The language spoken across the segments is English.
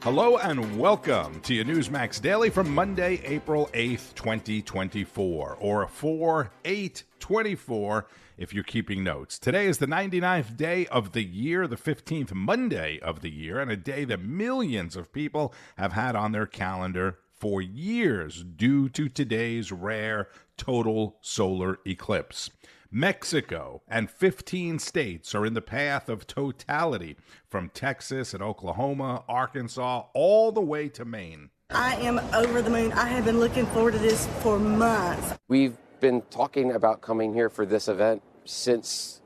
Hello and welcome to your NEWSMAX Daily from Monday, April 8th, 2024, or 4/8/24 if you're keeping notes. Today is the 99th day of the year, the 15th Monday of the year, and a day that millions of people have had on their calendar for years due to today's rare total solar eclipse. Mexico and 15 states are in the path of totality, from Texas and Oklahoma, Arkansas, all the way to Maine. I am over the moon. I have been looking forward to this for months. We've been talking about coming here for this event since,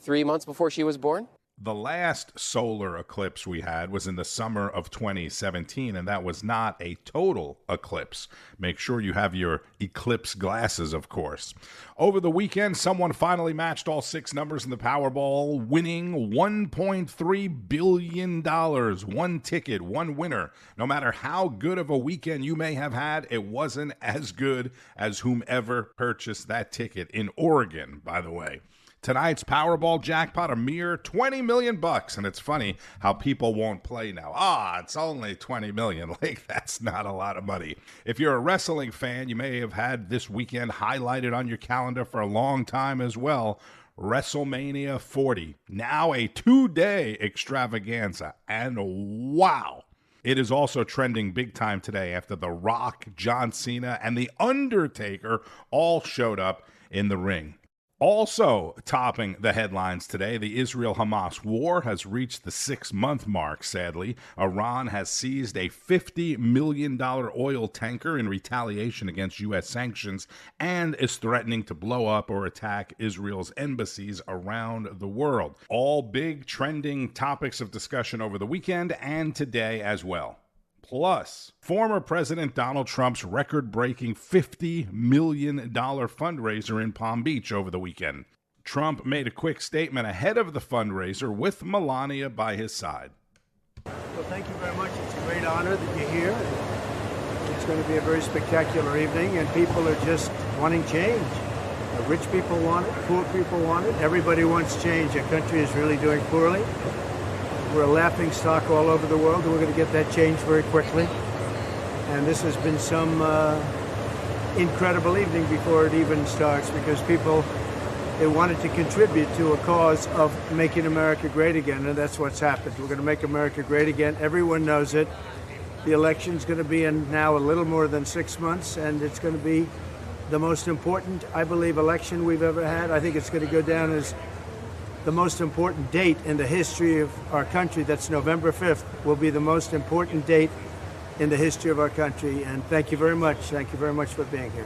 3 months before she was born? The last solar eclipse we had was in the summer of 2017, and that was not a total eclipse. Make sure you have your eclipse glasses, of course. Over the weekend, someone finally matched all 6 numbers in the Powerball, winning $1.3 billion. One ticket, one winner. No matter how good of a weekend you may have had, it wasn't as good as whomever purchased that ticket in Oregon, by the way. Tonight's Powerball jackpot, a mere $20 million, and it's funny how people won't play now. It's only $20 million. Like, that's not a lot of money. If you're a wrestling fan, you may have had this weekend highlighted on your calendar for a long time as well. WrestleMania 40, now a 2-day extravaganza, and wow. It is also trending big time today after The Rock, John Cena, and The Undertaker all showed up in the ring. Also topping the headlines today, the Israel-Hamas war has reached the 6-month mark, sadly. Iran has seized a $50 million oil tanker in retaliation against U.S. sanctions and is threatening to blow up or attack Israel's embassies around the world. All big trending topics of discussion over the weekend and today as well. Plus, former President Donald Trump's record-breaking $50 million fundraiser in Palm Beach over the weekend. Trump made a quick statement ahead of the fundraiser with Melania by his side. Well, thank you very much. It's a great honor that you're here. It's going to be a very spectacular evening, and people are just wanting change. Rich people want it, poor people want it. Everybody wants change. Our country is really doing poorly. We're a laughing stock all over the world, and we're going to get that change very quickly. And this has been some incredible evening before it even starts, because people, they wanted to contribute to a cause of making America great again, and that's what's happened. We're going to make America great again. Everyone knows it. The election's going to be in now a little more than 6 months, and it's going to be the most important, I believe, election we've ever had. I think it's going to go down as the most important date in the history of our country. That's November 5th, will be the most important date in the history of our country. And thank you very much. Thank you very much for being here.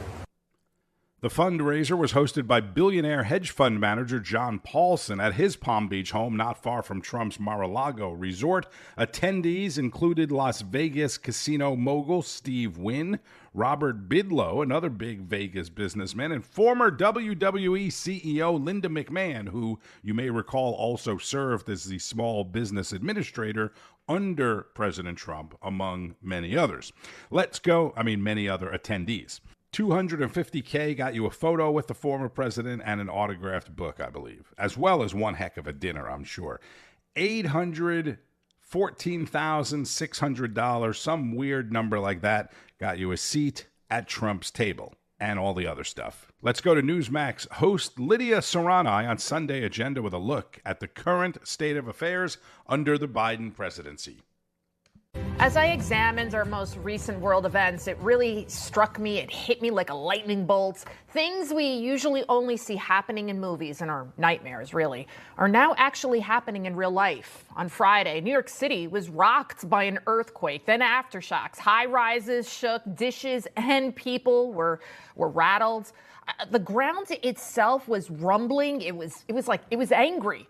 The fundraiser was hosted by billionaire hedge fund manager John Paulson at his Palm Beach home not far from Trump's Mar-a-Lago resort. Attendees included Las Vegas casino mogul Steve Wynn, Robert Bidlow, another big Vegas businessman, and former WWE CEO Linda McMahon, who you may recall also served as the small business administrator under President Trump, among many others. Many other attendees. $250K got you a photo with the former president and an autographed book, I believe, as well as one heck of a dinner, I'm sure. $814,600, some weird number like that, got you a seat at Trump's table and all the other stuff. Let's go to NEWSMAX host Lidia Curanaj on Sunday Agenda with a look at the current state of affairs under the Biden presidency. As I examined our most recent world events, it really struck me, it hit me like a lightning bolt. Things we usually only see happening in movies and our nightmares, really, are now actually happening in real life. On Friday, New York City was rocked by an earthquake, then aftershocks. High rises shook, dishes and people were rattled. The ground itself was rumbling. It was angry.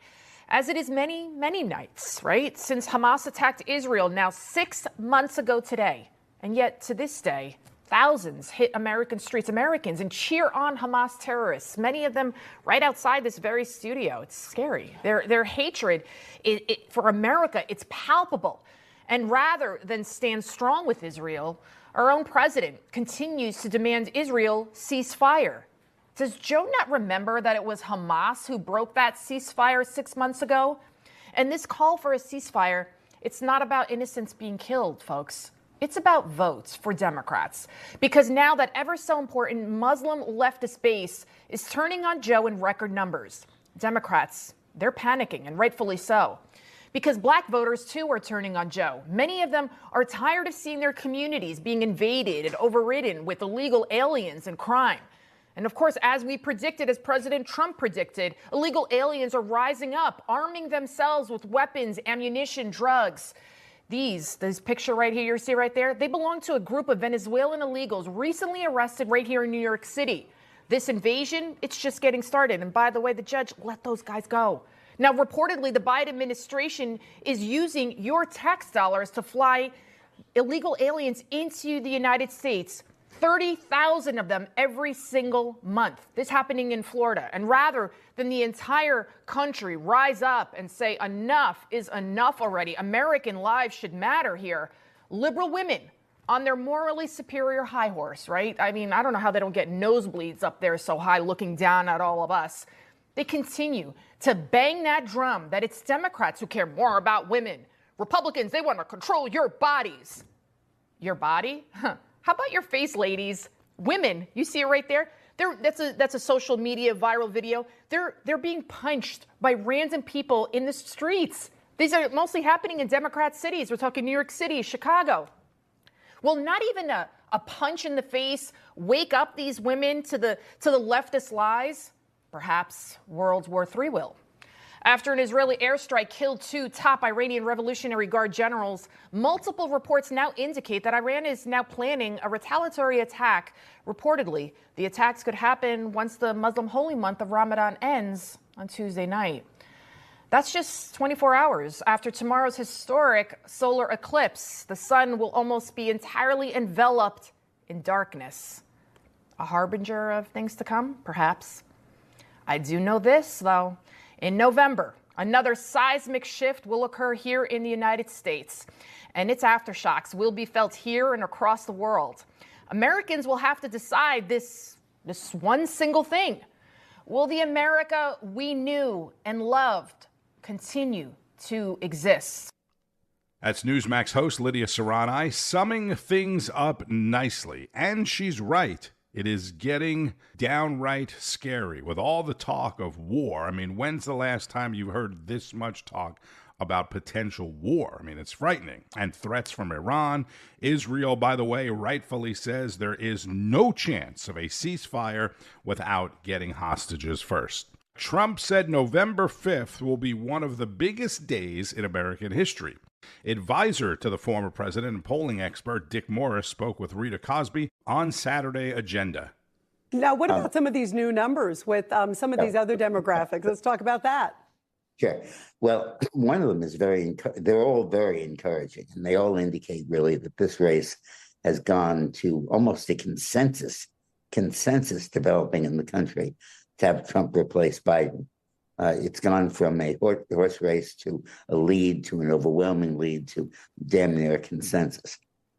As it is many, many nights, right? Since Hamas attacked Israel now 6 months ago today. And yet to this day, thousands hit American streets, Americans, and cheer on Hamas terrorists, many of them right outside this very studio. It's scary. Their hatred for America, it's palpable. And rather than stand strong with Israel, our own president continues to demand Israel cease fire. Does Joe not remember that it was Hamas who broke that ceasefire 6 months ago? And this call for a ceasefire, It's not about innocents being killed, folks. It's about votes for Democrats. Because now that ever so important Muslim leftist base is turning on Joe in record numbers. Democrats, they're panicking, and rightfully so. Because black voters, too, are turning on Joe. Many of them are tired of seeing their communities being invaded and overridden with illegal aliens and crime. And of course, as we predicted, as President Trump predicted, illegal aliens are rising up, arming themselves with weapons, ammunition, drugs. This picture right here, you see right there, they belong to a group of Venezuelan illegals recently arrested right here in New York City. This invasion, it's just getting started. And by the way, the judge let those guys go. Now, reportedly, the Biden administration is using your tax dollars to fly illegal aliens into the United States. 30,000 of them every single month. This happening in Florida. And rather than the entire country rise up and say enough is enough already, American lives should matter here, liberal women on their morally superior high horse, right? I mean, I don't know how they don't get nosebleeds up there so high looking down at all of us. They continue to bang that drum that it's Democrats who care more about women. Republicans, they want to control your bodies. Your body? Huh. How about your face, ladies? Women, you see it right there? That's a social media viral video. They're being punched by random people in the streets. These are mostly happening in Democrat cities. We're talking New York City, Chicago. Will not even a punch in the face wake up these women to the leftist lies? Perhaps World War III will. After an Israeli airstrike killed 2 top Iranian Revolutionary Guard generals, multiple reports now indicate that Iran is now planning a retaliatory attack. Reportedly, the attacks could happen once the Muslim holy month of Ramadan ends on Tuesday night. That's just 24 hours after tomorrow's historic solar eclipse. The sun will almost be entirely enveloped in darkness. A harbinger of things to come, perhaps. I do know this, though. In November, another seismic shift will occur here in the United States, and its aftershocks will be felt here and across the world. Americans will have to decide this one single thing. Will the America we knew and loved continue to exist? That's NEWSMAX host Lidia Curanaj summing things up nicely, and she's right. It is getting downright scary with all the talk of war. I mean, when's the last time you heard this much talk about potential war? I mean, it's frightening. And threats from Iran. Israel, by the way, rightfully says there is no chance of a ceasefire without getting hostages first. Trump said November 5th will be one of the biggest days in American history. Advisor to the former president and polling expert Dick Morris spoke with Rita Cosby on Saturday Agenda. Now, what about some of these new numbers with some of these other demographics? Let's talk about that. Sure. Well, one of them is they're all very encouraging, and they all indicate really that this race has gone to almost a consensus developing in the country to have Trump replace Biden. It's gone from a horse race to a lead to an overwhelming lead to damn near consensus.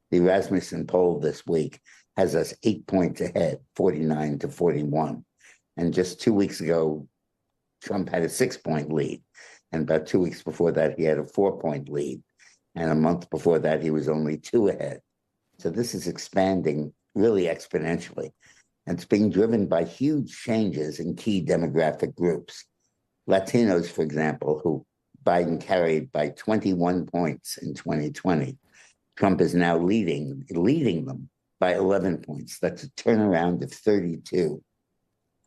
The Rasmussen poll this week has us 8 points ahead, 49 to 41. And just 2 weeks ago, Trump had a 6-point lead. And about 2 weeks before that, he had a 4-point lead. And a month before that, he was only 2 ahead. So this is expanding really exponentially. And it's being driven by huge changes in key demographic groups. Latinos, for example, who Biden carried by 21 points in 2020. Trump is now leading them by 11 points. That's a turnaround of 32.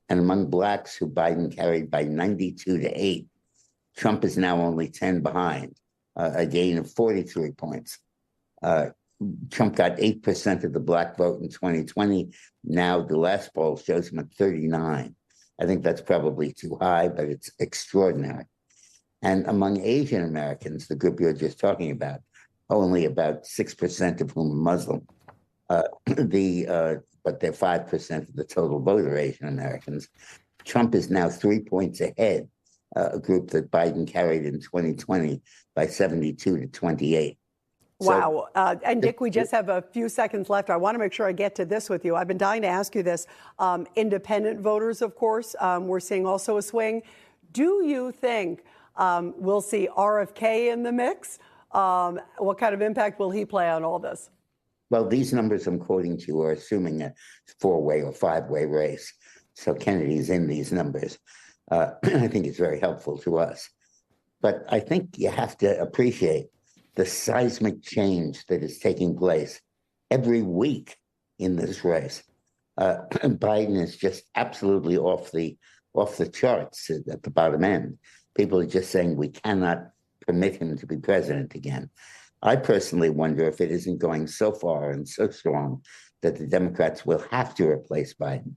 And among blacks who Biden carried by 92 to 8, Trump is now only 10 behind, a gain of 43 points. Trump got 8% of the black vote in 2020. Now the last poll shows him at 39. I think that's probably too high, but it's extraordinary. And among Asian Americans, the group you're just talking about, only about 6% of whom are Muslim, but they're 5% of the total voter Asian Americans. Trump is now 3 points ahead, a group that Biden carried in 2020 by 72 to 28. Wow. And Dick, we just have a few seconds left. I want to make sure I get to this with you. I've been dying to ask you this. Independent voters, of course, we're seeing also a swing. Do you think we'll see RFK in the mix? What kind of impact will he play on all this? Well, these numbers I'm quoting to you are assuming a 4-way or 5-way race. So Kennedy's in these numbers. I think it's very helpful to us. But I think you have to appreciate the seismic change that is taking place every week in this race. Biden is just absolutely off the charts at the bottom end. People are just saying we cannot permit him to be president again. I personally wonder if it isn't going so far and so strong that the Democrats will have to replace Biden.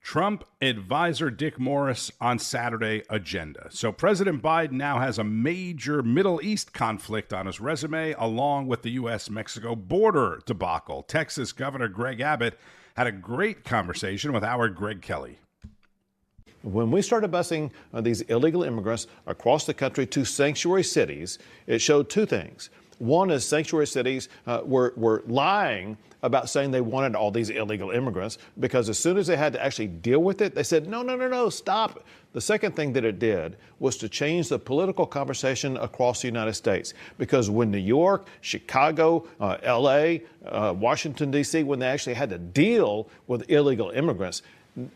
Trump advisor Dick Morris on Saturday agenda. So President Biden now has a major Middle East conflict on his resume, along with the U.S.-Mexico border debacle. Texas Governor Greg Abbott had a great conversation with our Greg Kelly. When we started busing these illegal immigrants across the country to sanctuary cities, it showed two things. One is sanctuary cities were lying about saying they wanted all these illegal immigrants, because as soon as they had to actually deal with it, they said, no, stop. The second thing that it did was to change the political conversation across the United States, because when New York, Chicago, L.A., Washington, D.C., when they actually had to deal with illegal immigrants,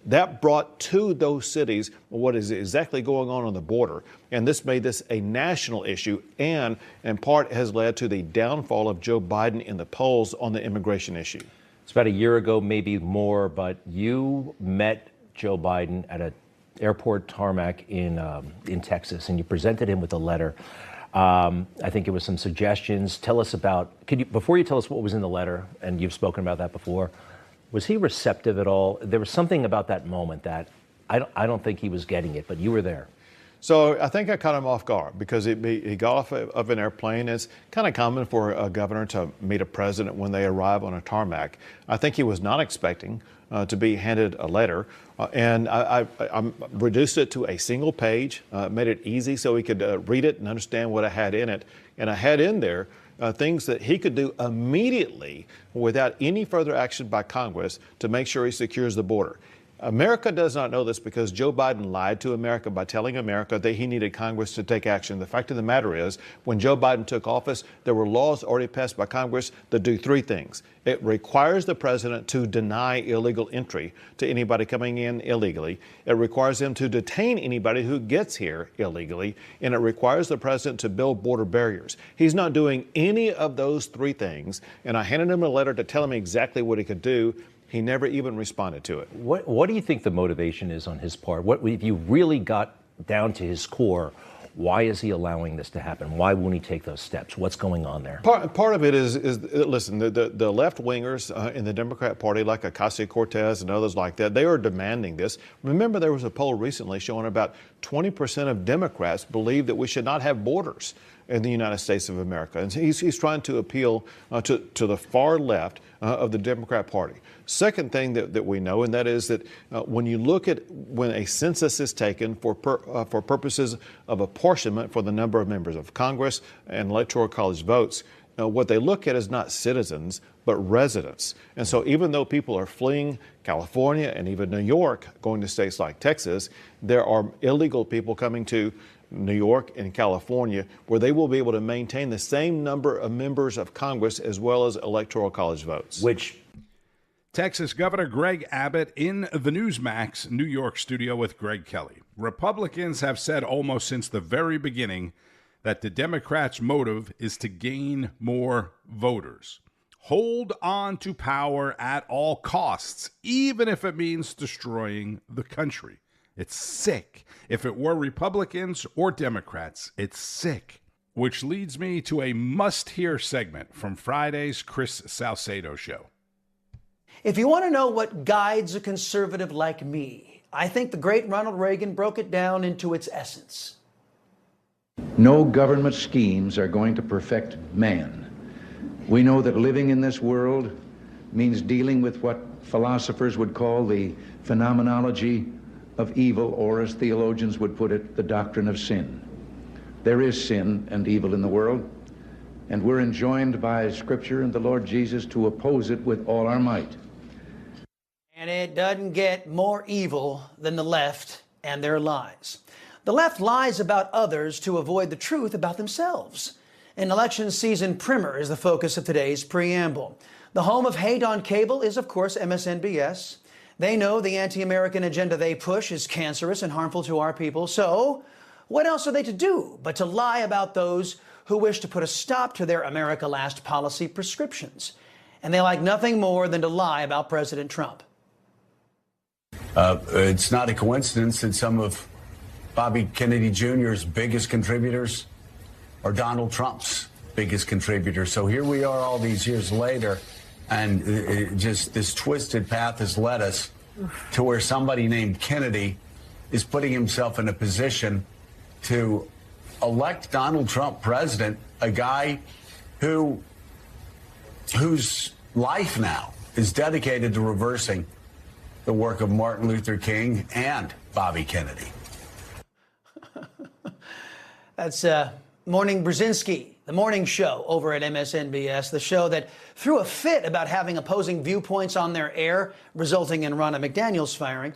that brought to those cities what is exactly going on the border. And this made this a national issue, and in part has led to the downfall of Joe Biden in the polls on the immigration issue. It's about a year ago, maybe more, but you met Joe Biden at an airport tarmac in Texas, and you presented him with a letter. I think it was some suggestions. Tell us about, before you tell us what was in the letter, and you've spoken about that before, was he receptive at all? There was something about that moment that I don't think he was getting it, but you were there. So I think I caught him off guard, because he got off of an airplane. It's kind of common for a governor to meet a president when they arrive on a tarmac. I think he was not expecting to be handed a letter, and I reduced it to a single page, made it easy so he could read it and understand what I had in it. And I had in there things that he could do immediately without any further action by Congress to make sure he secures the border. America does not know this, because Joe Biden lied to America by telling America that he needed Congress to take action. The fact of the matter is, when Joe Biden took office, there were laws already passed by Congress that do three things. It requires the president to deny illegal entry to anybody coming in illegally. It requires him to detain anybody who gets here illegally. And it requires the president to build border barriers. He's not doing any of those three things. And I handed him a letter to tell him exactly what he could do. He never even responded to it. What do you think the motivation is on his part? What, if you really got down to his core, why is he allowing this to happen? Why won't he take those steps? What's going on there? Part of it is listen, the left-wingers in the Democrat Party, like Ocasio-Cortez and others like that, they are demanding this. Remember, there was a poll recently showing about 20% of Democrats believe that we should not have borders in the United States of America. And he's trying to appeal to the far left of the Democrat Party. Second thing that we know, and that is that when you look at when a census is taken for purposes of apportionment for the number of members of Congress and electoral college votes, what they look at is not citizens, but residents. And so even though people are fleeing California and even New York, going to states like Texas, there are illegal people coming to New York and California, where they will be able to maintain the same number of members of Congress as well as electoral college votes. Which Texas Governor Greg Abbott in the NEWSMAX New York studio with Greg Kelly. Republicans have said almost since the very beginning that the Democrats' motive is to gain more voters. Hold on to power at all costs, even if it means destroying the country. It's sick. If it were Republicans or Democrats, it's sick. Which leads me to a must-hear segment from Friday's Chris Salcedo show. If you want to know what guides a conservative like me, I think the great Ronald Reagan broke it down into its essence. No government schemes are going to perfect man. We know that living in this world means dealing with what philosophers would call the phenomenology of evil, or as theologians would put it, the doctrine of sin. There is sin and evil in the world, and we're enjoined by Scripture and the Lord Jesus to oppose it with all our might. And it doesn't get more evil than the left and their lies. The left lies about others to avoid the truth about themselves. An election season primer is the focus of today's preamble. The home of hate on cable is, of course, MSNBS. They know the anti-American agenda they push is cancerous and harmful to our people. So what else are they to do but to lie about those who wish to put a stop to their America Last policy prescriptions? And they like nothing more than to lie about President Trump. It's not a coincidence that some of Bobby Kennedy Jr.'s biggest contributors are Donald Trump's biggest contributors. So here we are all these years later, and just this twisted path has led us to where somebody named Kennedy is putting himself in a position to elect Donald Trump president, a guy whose life now is dedicated to reversing the work of Martin Luther King and Bobby Kennedy. That's Morning Brzezinski, the morning show over at MSNBS, the show that threw a fit about having opposing viewpoints on their air, resulting in Ronna McDaniel's firing.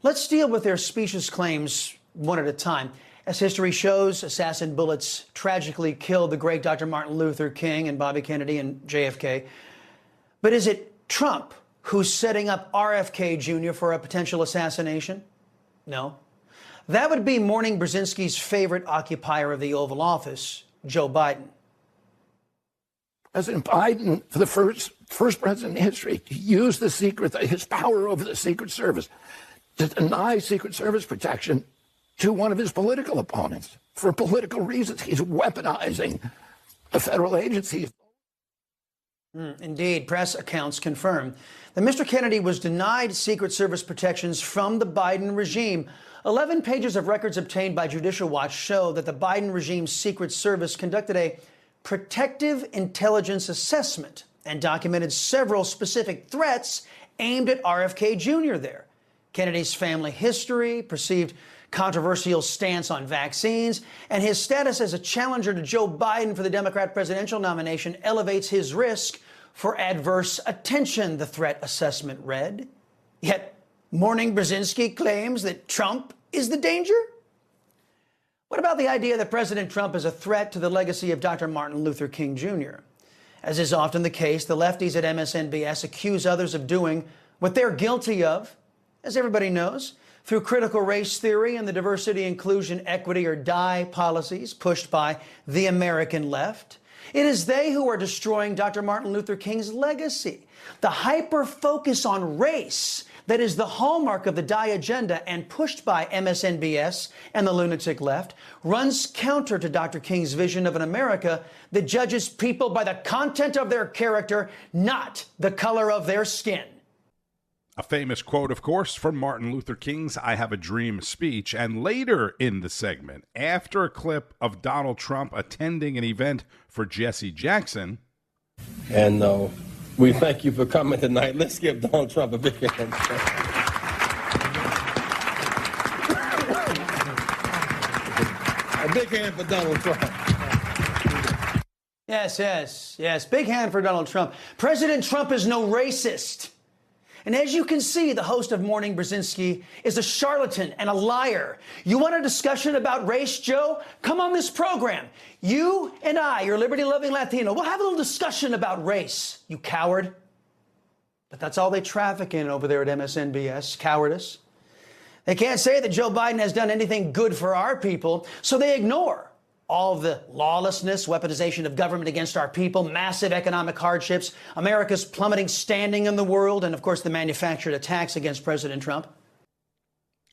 Let's deal with their specious claims one at a time. As history shows, assassin bullets tragically killed the great Dr. Martin Luther King and Bobby Kennedy and JFK. But is it Trump who's setting up RFK Jr. for a potential assassination? No. That would be Morning Brzezinski's favorite occupier of the Oval Office, Joe Biden. President Biden, for the first president in history, to use his power over the Secret Service to deny Secret Service protection to one of his political opponents for political reasons. He's weaponizing the federal agencies. Indeed, press accounts confirm that Mr. Kennedy was denied Secret Service protections from the Biden regime. 11 pages of records obtained by Judicial Watch show that the Biden regime's Secret Service conducted a protective intelligence assessment and documented several specific threats aimed at RFK Jr. there. Kennedy's family history, perceived controversial stance on vaccines, and his status as a challenger to Joe Biden for the Democrat presidential nomination elevates his risk for adverse attention, the threat assessment read. Yet Morning Brzezinski claims that Trump is the danger? What about the idea that President Trump is a threat to the legacy of Dr. Martin Luther King Jr.? As is often the case, the lefties at MSNBS accuse others of doing what they're guilty of, as everybody knows, through critical race theory and the diversity, inclusion, equity, or die policies pushed by the American left. It is they who are destroying Dr. Martin Luther King's legacy. The hyper-focus on race that is the hallmark of the die agenda and pushed by MSNBS and the lunatic left runs counter to Dr. King's vision of an America that judges people by the content of their character, not the color of their skin. A famous quote, of course, from Martin Luther King's I Have a Dream speech. And later in the segment, after a clip of Donald Trump attending an event for Jesse Jackson. And we thank you for coming tonight. Let's give Donald Trump a big hand. A big hand for Donald Trump. Yes. Big hand for Donald Trump. President Trump is no racist. And as you can see, the host of Morning Brzezinski is a charlatan and a liar. You want a discussion about race, Joe? Come on this program. You and I, your liberty-loving Latino, we'll have a little discussion about race, you coward. But that's all they traffic in over there at MSNBS, cowardice. They can't say that Joe Biden has done anything good for our people, so they ignore all of the lawlessness, weaponization of government against our people, massive economic hardships, America's plummeting standing in the world, and, of course, the manufactured attacks against President Trump.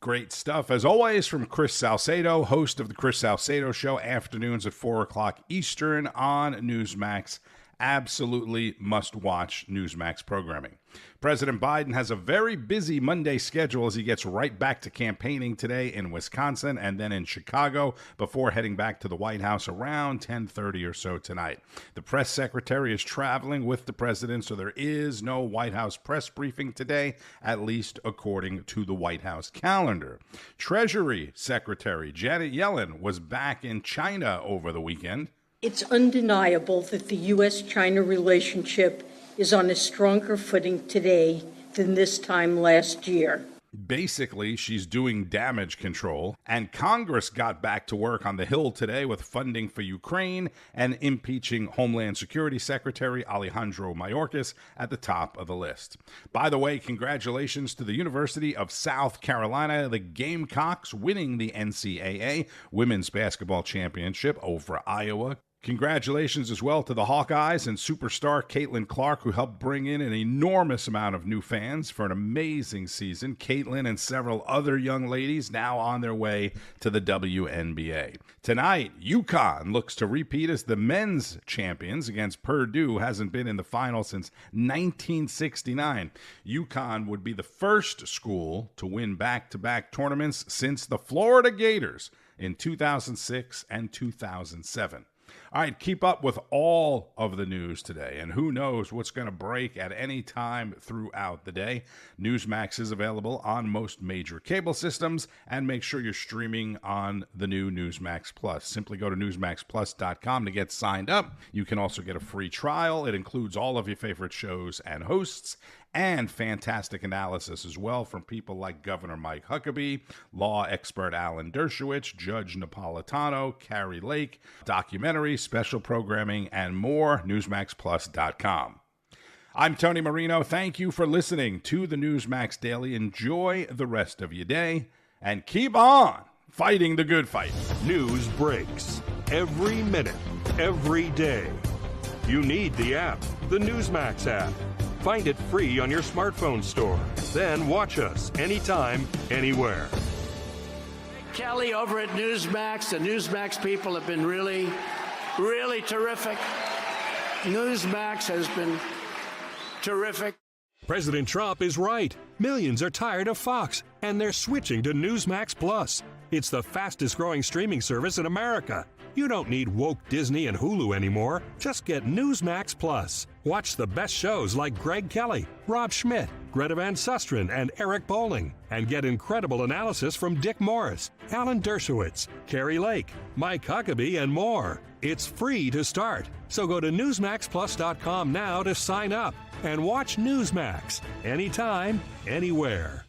Great stuff, as always, from Chris Salcedo, host of the Chris Salcedo Show, afternoons at 4 o'clock Eastern on NEWSMAX. Absolutely must-watch NEWSMAX programming. President Biden has a very busy Monday schedule as he gets right back to campaigning today in Wisconsin and then in Chicago before heading back to the White House around 10:30 or so tonight. The press secretary is traveling with the president, so there is no White House press briefing today, at least according to the White House calendar. Treasury Secretary Janet Yellen was back in China over the weekend. It's undeniable that the U.S.-China relationship is on a stronger footing today than this time last year. Basically, she's doing damage control, and Congress got back to work on the Hill today with funding for Ukraine and impeaching Homeland Security Secretary Alejandro Mayorkas at the top of the list. By the way, congratulations to the University of South Carolina, the Gamecocks winning the NCAA Women's Basketball Championship over Iowa. Congratulations as well to the Hawkeyes and superstar Caitlin Clark, who helped bring in an enormous amount of new fans for an amazing season. Caitlin and several other young ladies now on their way to the WNBA. Tonight, UConn looks to repeat as the men's champions against Purdue, who hasn't been in the final since 1969. UConn would be the first school to win back-to-back tournaments since the Florida Gators in 2006 and 2007. All right, keep up with all of the news today, and who knows what's going to break at any time throughout the day. NEWSMAX is available on most major cable systems, and make sure you're streaming on the new NEWSMAX Plus. Simply go to newsmaxplus.com to get signed up. You can also get a free trial. It includes all of your favorite shows and hosts, and fantastic analysis as well from people like Governor Mike Huckabee, law expert Alan Dershowitz, Judge Napolitano, Carrie Lake, documentaries, special programming, and more. NewsMaxPlus.com. I'm Tony Marino. Thank you for listening to the NEWSMAX Daily. Enjoy the rest of your day, and keep on fighting the good fight. News breaks every minute, every day. You need the app, the NEWSMAX app. Find it free on your smartphone store. Then watch us anytime, anywhere. Kelly over at NEWSMAX. The NEWSMAX people have been really terrific. NEWSMAX has been terrific. President Trump is right. Millions are tired of Fox, and they're switching to NEWSMAX Plus. It's the fastest growing streaming service in America. You don't need woke Disney and Hulu anymore. Just get NEWSMAX Plus. Watch the best shows like Greg Kelly, Rob Schmidt, Greta Van Susteren, and Eric Bolling. And get incredible analysis from Dick Morris, Alan Dershowitz, Carrie Lake, Mike Huckabee, and more. It's free to start. So go to NewsMaxPlus.com now to sign up and watch NEWSMAX anytime, anywhere.